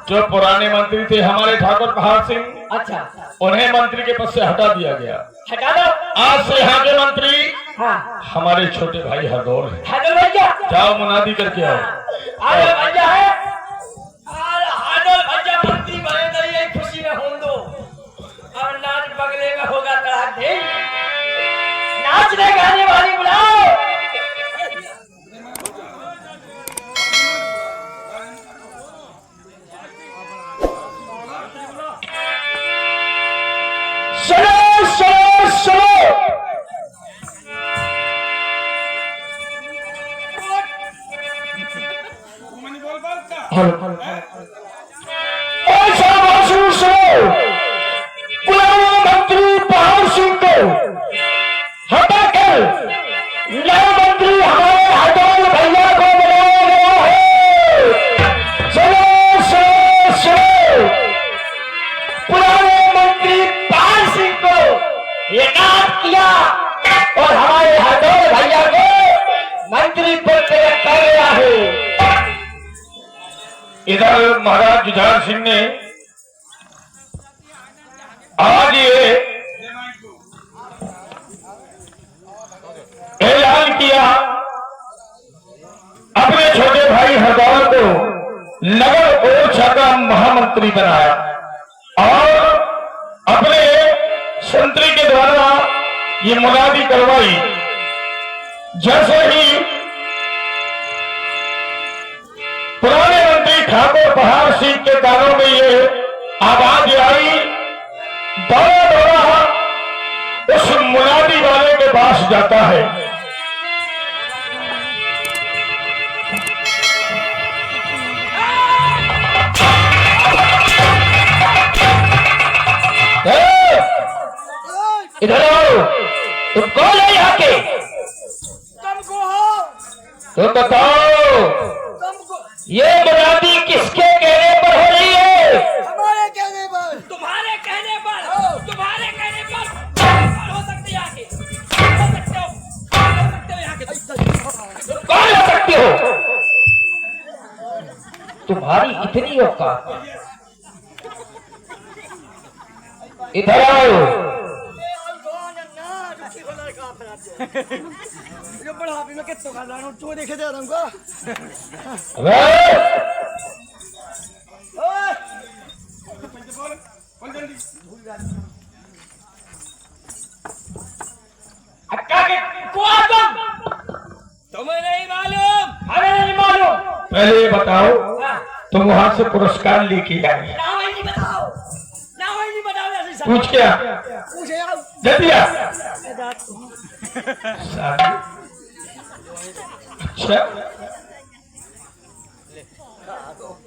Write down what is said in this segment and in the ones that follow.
जो पुराने मंत्री थे हमारे ठाकुर पहाड़ सिंह, अच्छा, उन्हें मंत्री के पद से हटा दिया गया। हटा दो। आज से यहाँ के मंत्री हाँ, हमारे छोटे भाई हरदौल है। हरदौल भैया, जाओ मुनादी करके आओ। हरदौल भैया है, हरदौल भैया मंत्री बने तो यही खुशी में हों दो, और नाच बगले में होगा तड़ाक ढेर। नाचने गाने वाली बुलाओ। चलो चलो चलो, पुराने मंत्री पहाड़ सिंह को हटाकर नए मंत्री हमारे हरदौल भैया को बनाया गया है। चलो चलो चलो, पुराने मंत्री पहाड़ सिंह को एकाध किया और हमारे हरदौल भैया को मंत्री पद से कर गया है। इधर महाराज जुझार सिंह ने आज ये ऐलान किया, अपने छोटे भाई हरदौल को नगर ओरछा का महामंत्री बनाया और अपने संतरी के द्वारा ये मुनादी करवाई। जैसे ही पुराने मंत्री ठाकुर पहाड़ सिंह के कानों में ये आवाज आई, दौड़ा दौड़ा उस मुनादी वाले के पास जाता है। इधर आओ, तुम कौन है यहाँ के? तुमको हो, तुम बताओ, ये मुनादी किसके कहने पर हो रही है? हमारे कहने पर, तुम्हारे कहने पर, तुम्हारे कहने पर हो सकती है आके, हो सकते हो यहाँ के। कौन हो सकती हो? तुम्हारी इतनी औकात? इधर आओ। जो बढ़ापे में कितना खा रहा हूँ, चो देखे दे तुमको। तुम्हें नहीं मालूम, हमें नहीं मालूम। पहले ये बताओ, तुम वहां से पुरस्कार लेके आए? नाम ही नहीं बताओ, नाम ही नहीं बताओ। ऐसे पूछ क्या? पूछे आओ। जल्दी आ। अच्छा,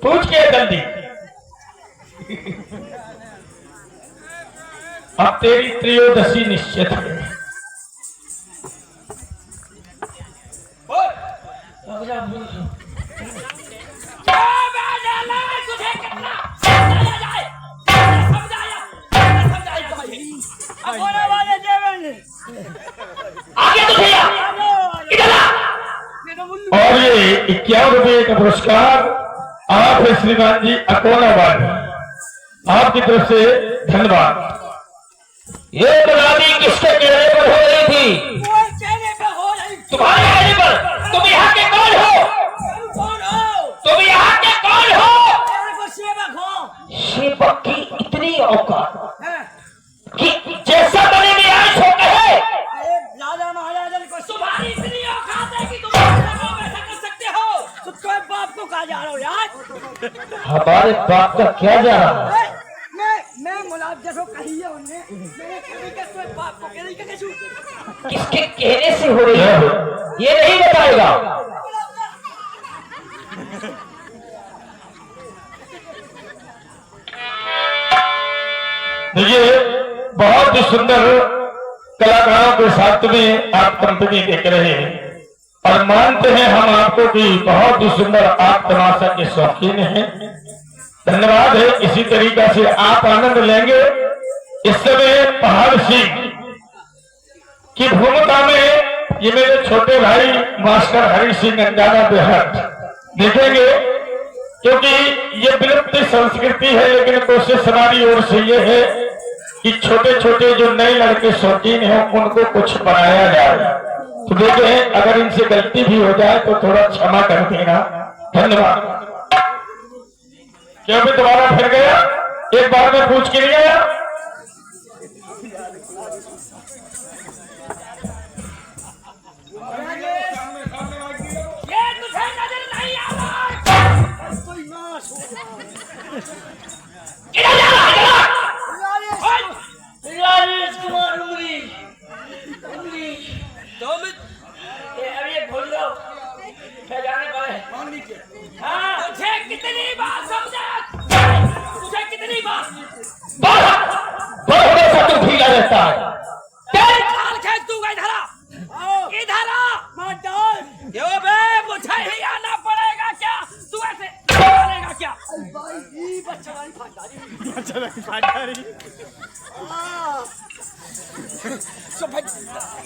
पूछ के जल्दी। अब तेरी त्रयोदशी निश्चित है। आगे तो भैया, इधर आ। और ये 51 रुपये का पुरस्कार आप श्रीमान जी अकोलाबाद, आपकी तरफ से धन्यवाद। ये मुनादी किसके कहने पर हो रही थी? कहने पर हो रही। तुम्हारे कहने पर। तुम यहाँ के कौन हो? कौन हो? तुम यहाँ के कौन हो? सेवक हो। सेवक की इतनी औकात कि जैसा बने में आज हो कहे। राजा महाराजा को तुम्हारी इतनी औकात है कि तुम ऐसा कर सकते हो? तुम तो बाप को कहा जा रहे हो यार। हमारे बाप का क्या जा रहा है? मैं मुलाब जैसो कही है उन्हें, मैंने कभी का तो बाप को कह रही का कैसे? किसके कहने से हो रही है ये नहीं बताएगा। देखिए, बहुत ही सुंदर कलाकारों के साथ में आप कंपनी देख रहे हैं और मानते हैं हम आपको कि बहुत ही सुंदर आप तमाशा के शौकीन हैं। धन्यवाद है। इसी तरीका से आप आनंद लेंगे। इस समय पहाड़ सिंह की भूमिका में ये मेरे छोटे भाई मास्टर हरि सिंह अंजाना बेहद देखेंगे। क्योंकि ये विलुप्त संस्कृति है, लेकिन कोशिश हमारी ओर से ये है कि छोटे छोटे जो नए लड़के शौकीन हैं उनको कुछ बनाया जाए। तो देखें, अगर इनसे गलती भी हो जाए तो थोड़ा क्षमा कर देना। धन्यवाद। क्यों भी दोबारा फिर गया, एक बार में पूछ के नहीं आया। ये तुझे नजर नहीं आ रहा? किधर जा रहा है? राजेश कुमार उमरी अभी ये भूल लो क्या जाने पाए। हाँ तुझे कितनी बार समझा, तुझे कितनी बार हमेशा तू ढीला रहता है। तेरी खाल खेच दूंगा। इधर यो बे, मुझे ही आना पड़ेगा क्या? तू ऐसे करेगा क्या?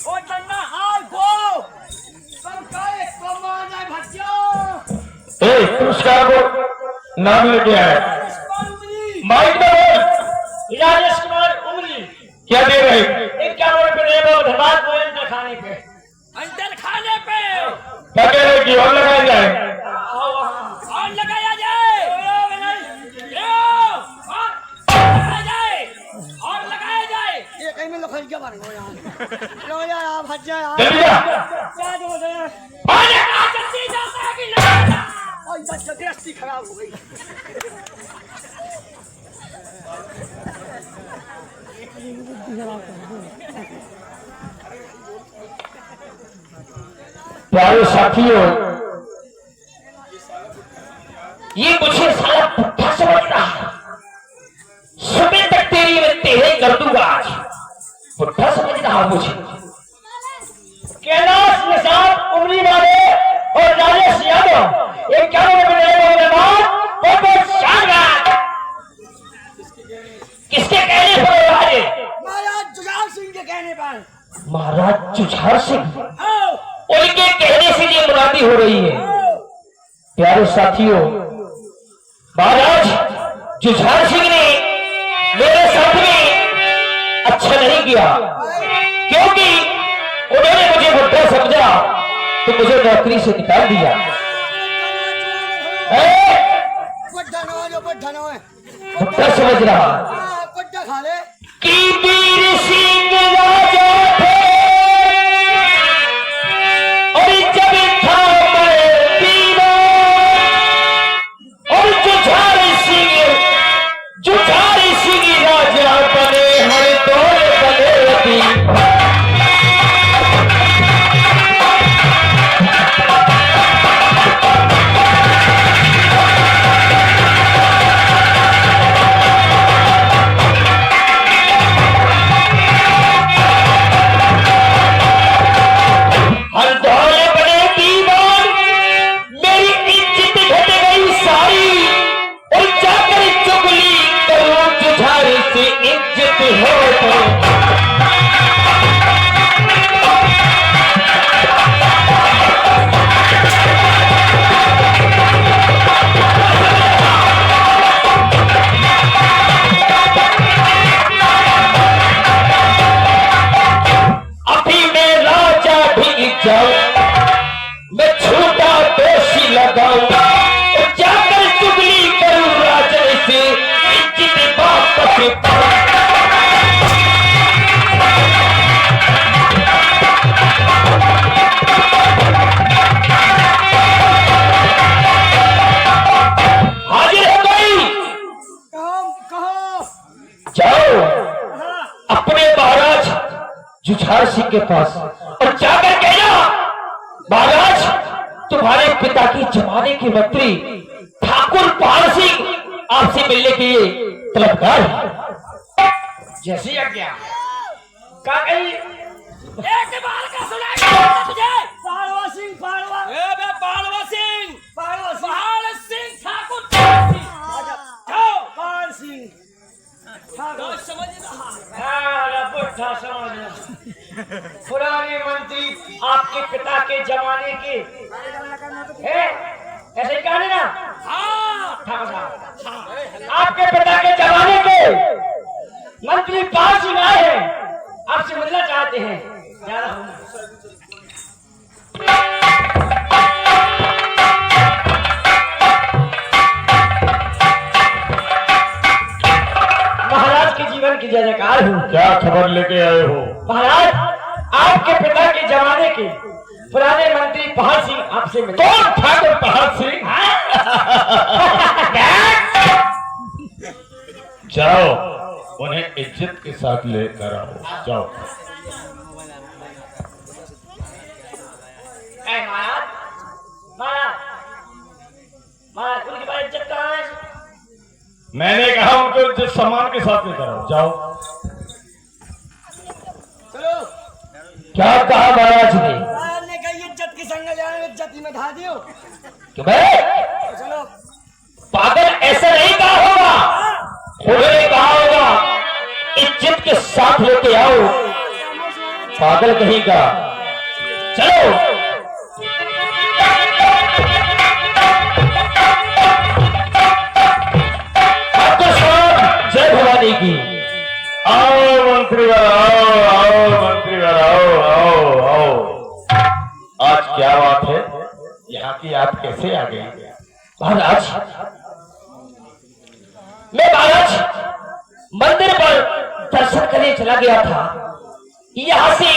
ओ चन्ना हाल को सब काहे कमान है भज्जो। तू उसका नाम लेके आया, माइक में बोल। राजेश कुमार उमरी क्या दे रहे? 51 रुपए दे धनबाद अंडर खाने पे। अंडर खाने पे क्या कह रहे कि और लगाया जाए? और लगाया जाए और लगाया जाए। ये कहीं में लखन क्या बन गया यार? भज्जा यार जल्दी जा। क्या जो है अरे कहां जल्दी जाता है कि नहीं? और बच्चा दृष्टि खराब हो गई। प्यारे साथियों, ये मुझे साला पुट्ठा समझ रहा है। सुबह तक तेरी मैं तेरे कर दूंगा, आज पुट्ठा समझ रहा मुझे। कैलाश निषाद उमरी वाले और राजेश यादव 51 रुपए के बाद किसके कहने पर राजे? महाराज जुझार सिंह के कहने पर। महाराज जुझार सिंह, उनके कहने से ये मुरादी हो रही है। प्यारे साथियों, महाराज जुझार सिंह ने मेरे साथ में अच्छा नहीं किया, क्योंकि उन्होंने मुझे बुढ़ा समझा तो मुझे नौकरी से निकाल दिया। बुढ़ा समझ रहा कि वीर सिंह राजा थे और जब था मैं दीवान, और जुझार सिंह राजा बने हर दौर बने दीवान। मैं छोटा दोषी लगाऊं, जाकर चुगली करूं राजा से, इज्जत वापस हाजिर हो गई। जाओ अपने महाराज जुझार सिंह के पास और जाकर कहना, महाराज तुम्हारे पिता की जमाने के मंत्री ठाकुर पाल सिंह आपसे मिलने के लिए तलबगार है। जैसी आज्ञा। एक बार का सुनाएगा तुझे? पाड़वा सिंह, पाड़वा सिंह, पाल सिंह ठाकुर पाल सिंह समझ रहा बुढ़ा समझ। पुराने मंत्री आपके पिता के जमाने के है, ऐसे ही कहने ना। हाँ आपके पिता के जमाने के मंत्री 5 सिंह आए हैं, आपसे मिलना चाहते हैं। जा रहा हूं। महाराज के जीवन की जय जयकार हो। क्या खबर लेके आए हो? महाराज, आपके पिता के जमाने के पुराने मंत्री पहाड़ सिंह आपसे मिले। कौन ठाकुर पहाड़ सिंह? जाओ, उन्हें इज्जत के साथ लेकर आओ। जाओ। महाराज, महाराज, महाराज, उनकी बात इज्जत कहाँ है? मैंने कहा उनको इज्जत सम्मान के साथ लेकर आओ। जाओ। चलो। क्या कहा महाराज ने? ने कही इज्जत की संग जाने, इज्जत ही में धा दियो। क्यों बे? चलो। पागल, ऐसा नहीं कहा होगा। उन्होंने कहा होगा इज्जत के साथ लेके आओ। पागल कहीं का। चलो। जय भवानी की। आओ मंत्री आओ, आओ मंत्री आओ, आओ, आओ। आज क्या बात है? यहाँ की आप कैसे आ गए? महाराज, मैं महाराज मंदिर पर दर्शन करने चला गया था। यहाँ से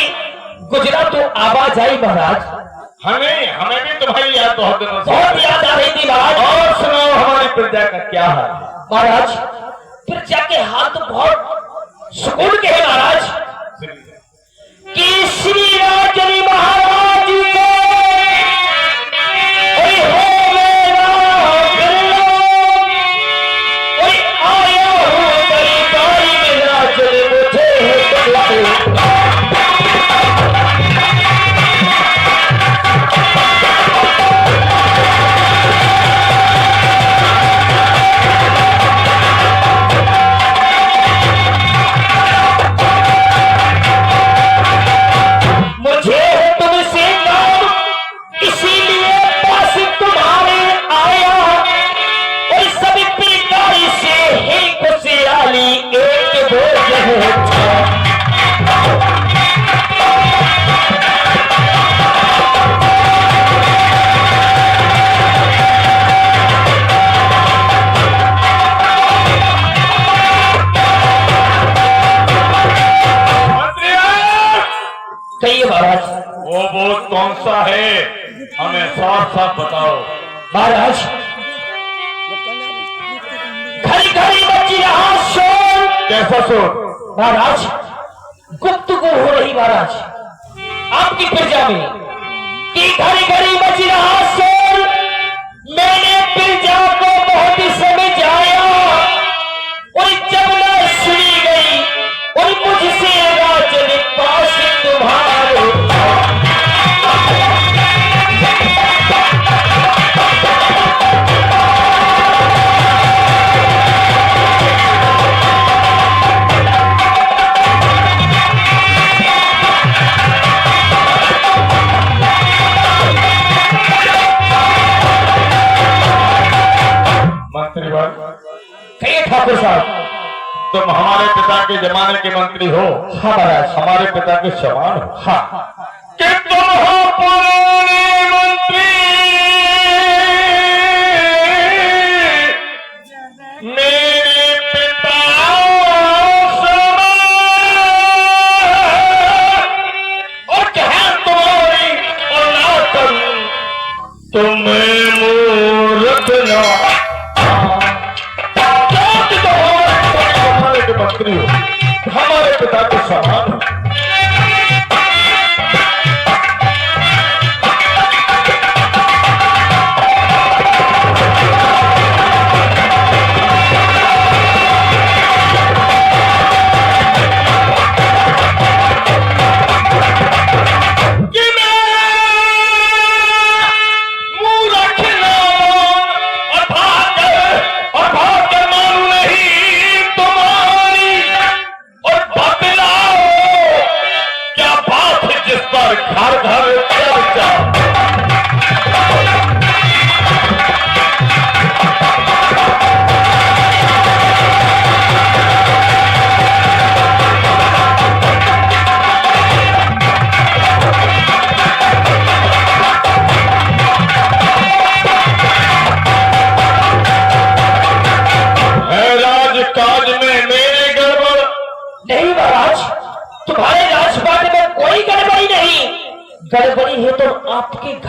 गुजरा तो आवाज आई महाराज। हमें भी तुम्हारी याद बहुत दिनों से बहुत याद आ रही थी महाराज। और सुनाओ, हमारी प्रजा का क्या हाल है? महाराज, प्रजा के हाथ तो बहुत सुकून के है महाराज। कि श्री राजनी महाराज के कोई हो मेरा बिरलो, कोई आया हूँ दरबारी में राजन मुझे वो बोझ कौन सा है? हमें साफ साफ बताओ। महाराज, घड़ी घड़ी बची रहा शोर। कैसा शोर? महाराज, गुफ्तगू हो रही महाराज आपकी प्रजा में कि घड़ी घड़ी बची रहा शोर। मैंने प्रजा को बहुत ही समझाया और जब न सुनी गई और मुझसे राजन पास तुम्हारे कहिए ठाकुर साहब, तुम हमारे पिता के जमाने के मंत्री हो? हाँ महाराज। हमारे पिता के समान हो? हाँ। कि तुम हो पुराने मंत्री, मेरे पिता समान, और कहा तुम्हारी औलाद करूं, तुम्हें मूर्ख न मंत्री हो, हमारे पिता के समान हो। कि मैं मूर्ख न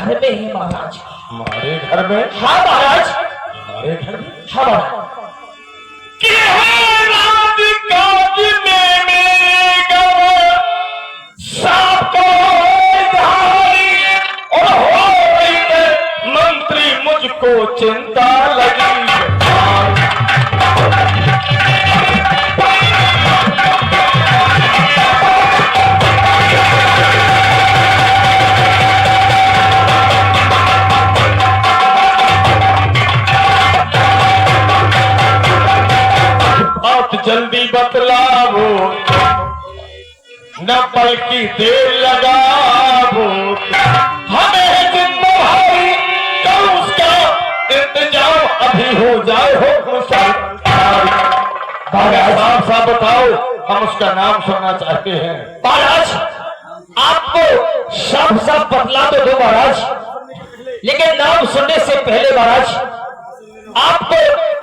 घर में ही महाराज। हमारे घर में? हाँ महाराज। हमारे घर में? हाँ महाराज। कि है राजकाज में मेरे गवर सबको धारी और हो गई है मंत्री, मुझको चिंता लगी। जल्दी बतलावो न पल की देर लगावो, हमें जिम्मा भाई तो उसका इंतजाम अभी हो जाए। हो साफ साफ बताओ, हम उसका नाम सुनना चाहते हैं। महाराज आपको साफ साफ बतला तो दो महाराज, लेकिन नाम सुनने से पहले महाराज आपको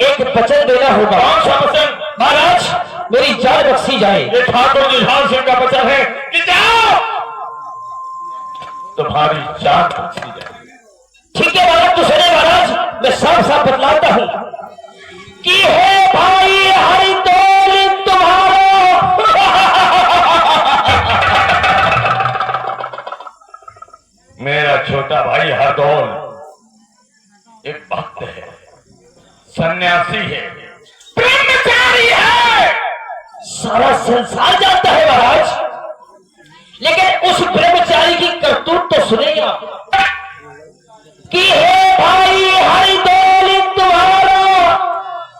एक वचन देना होगा। कौन सा वचन? महाराज मेरी जान बख्शी जाए। ये ठाकुर जुझार सिंह का वचन है कि जाओ तुम्हारी जान बख्शी जाए। ठीक है महाराज, तो सुने महाराज, मैं साफ साफ बतलाता हूँ कि है भाई हरि दौल तुम्हारा। मेरा छोटा भाई हरदौल एक भक्त है, सन्यासी है, ब्रह्मचारी है। सारा संसार जानता है महाराज, लेकिन उस ब्रह्मचारी की करतूत तो सुनेगा कि हे भाई हरि दौल तुम्हारा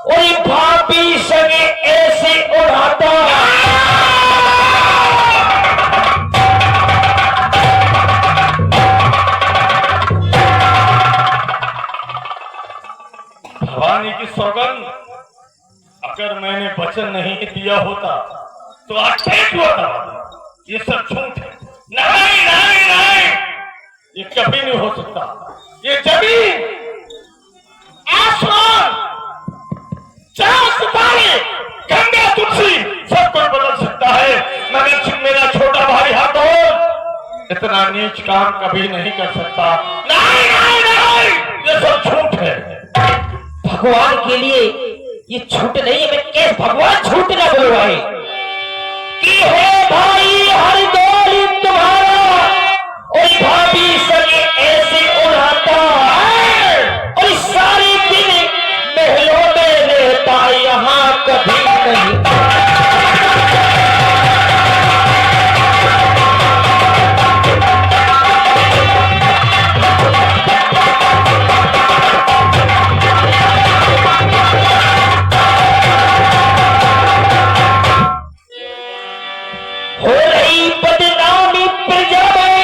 और भाभी संगे ऐसे उड़ाता। भवानी की सौगंध, अगर मैंने वचन नहीं दिया होता तो आज ठीक होता। ये सब झूठ है। नहीं नहीं नहीं, ये कभी नहीं हो सकता। ये जमीन, आसमान, चार सितारे, गंगा, तुलसी सब कुछ बदल सकता है, मगर मेरा छोटा भाई हरदौल इतना नीच काम कभी नहीं कर सकता। नहीं नहीं नहीं, ये सब झूठ है। भगवान के लिए ये झूठ नहीं है, मैं कैसे भगवान झूठ ना बोलवाए कि हे भाई हरि दौल तुम्हारा और भाभी सगे ऐसे उड़ाता और सारे दिन महलों में रहता, यहाँ कभी नहीं। हो रही बदनामी प्रजा में,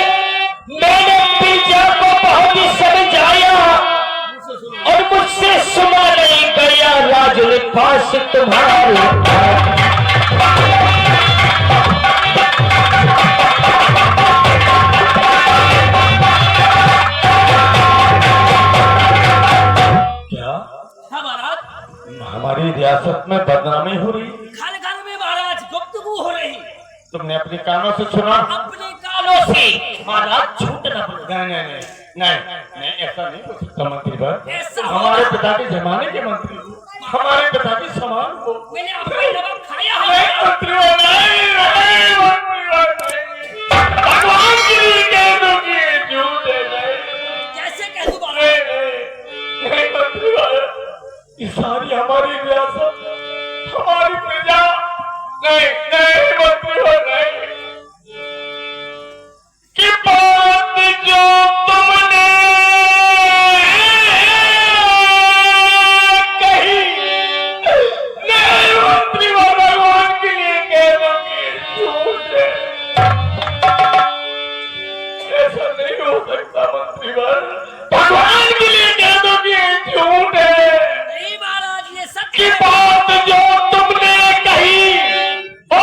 मैंने प्रजा को बहुत समझाया और मुझसे सुना नहीं गया राजनिवास तुम्हारे। क्या हाँ महाराज, हमारी रियासत में बदनामी हो रही? खाने खाने में महाराज गुफ्तगू हो रही। तुमने अपने कानों से सुना? अपने कानों से महाराज झूठ न बोलो। नहीं नहीं नहीं नहीं नहीं, ऐसा नहीं हो सकता मंत्री भाई। ऐसा हमारे पिता के जमाने के मंत्री हो, हमारे पिता के समान हो। मैंने अपने नमक खाया नहीं है। मंत्री हो, नहीं नहीं मंत्री हो, नहीं। भगवान के लिए कह दो कि ये झूठ है। नहीं कैसे कह दूं महाराज? नहीं नहीं मंत्री भाई, ये सारी हमारी रियासत, हमारी प्रजा। नहीं नहीं मंत्री हो, नहीं। कि बात जो तुमने कही, नहीं मंत्री हो, भगवान के लिए कह दो कि झूठ है। ऐसा नहीं हो सकता मंत्री भाई, भगवान के लिए कह दो कि झूठ है। नहीं महाराज, ये सच की है। बात जो तुमने कही वो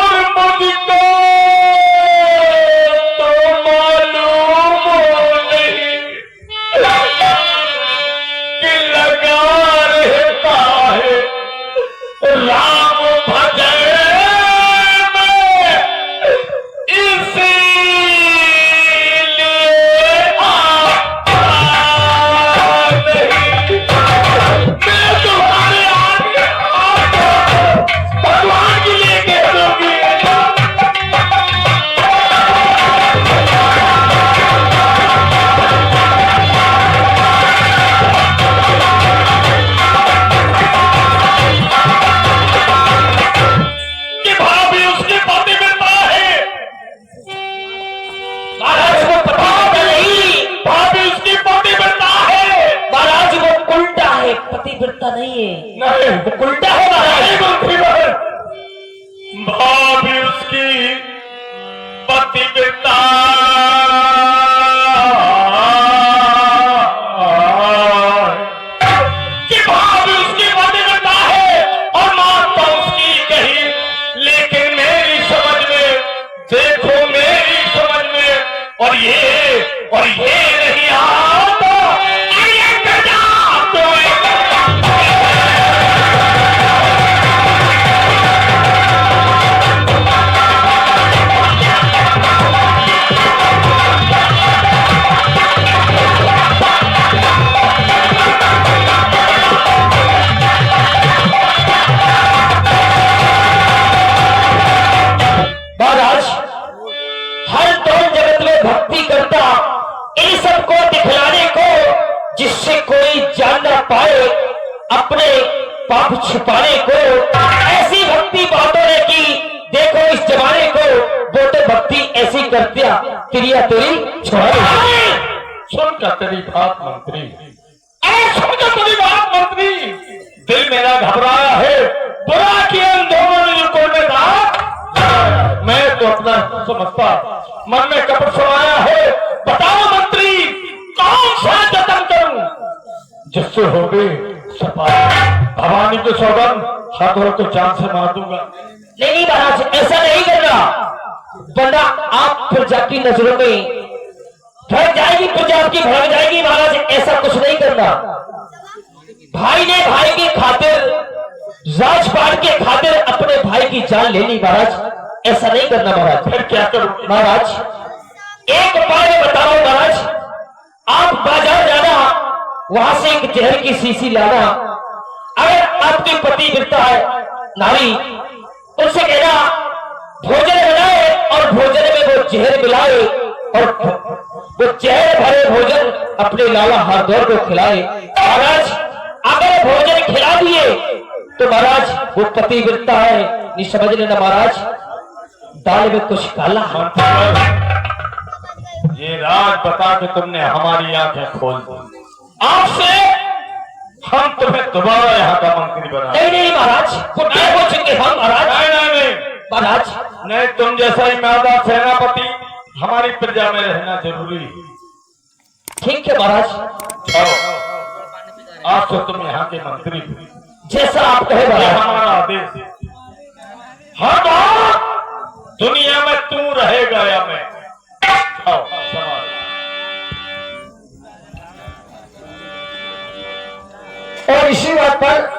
पतिव्रता नहीं है, नहीं, वो उल्टा है महाराज। नहीं मंत्री बहन, भाभी उसकी पतिव्रता कि भाभी उसकी पतिव्रता है और माता उसकी कही, लेकिन मेरी समझ में, देखो मेरी समझ में, और ये नहीं आता, अरे गजा तो महाराज, हर दौर जगत में भक्ति करता इन सबको दिखलाने को, जिससे कोई जान ना पाए अपने पाप छुपाने को। ऐसी भक्ति बातों ने की, देखो इस जमाने को, वो तो भक्ति ऐसी करतिया तिरिया तेरी छोड़ा देती। सुनकर तेरी बात मंत्री, सुनकर तेरी बात मंत्री, दिल मेरा घबराया है, बुरा किया इन दोनों ने को में था। मैं तो अपना समझता, मन में कपट समाया है। बताओ मंत्री, कौन सा जतन करूं जिससे हो गई सफा? भवानी के सौगंध, हाथों को जान से मार दूंगा। नहीं महाराज, ऐसा नहीं करना, वरना आप प्रजा की नजरों में भड़क जाएगी, प्रजा आपकी भड़क जाएगी। महाराज ऐसा कुछ नहीं करना। भाई ने भाई की खातिर, राजपाट के खातिर अपने भाई की जान ले ली। महाराज ऐसा नहीं करना। महाराज फिर क्या करूं? महाराज एक उपाय में बताओ। महाराज आप बाजार जाना, वहां से एक जहर की शीशी लाना। अगर आपकी पतिव्रता है नारी, उनसे कहना भोजन बनाए और भोजन में वो जहर मिलाए और वो जहर भरे भोजन अपने लाला हरदौर को खिलाए। महाराज अगर भोजन खिला दिए तो महाराज वो पतिव्रता है, नहीं समझ लेना। महाराज दाल में कुछ काला है। ये राज बता के तुमने हमारी आंखें खोल दी। आपसे हम तुम्हें दोबारा यहाँ का मंत्री बना। नहीं नहीं महाराज, पुण्य हो चुके हम महाराज। नहीं महाराज नहीं, तुम जैसा ही मादा सेनापति हमारी प्रजा में रहना जरूरी है। ठीक है महाराज, आज से तुम यहाँ के मंत्री हो। जैसा आप कहे ये महाराज। हमारा आदेश है। हर बार दुनिया में तू रहेगा या मैं। आओ, समाज। और इसी बात पर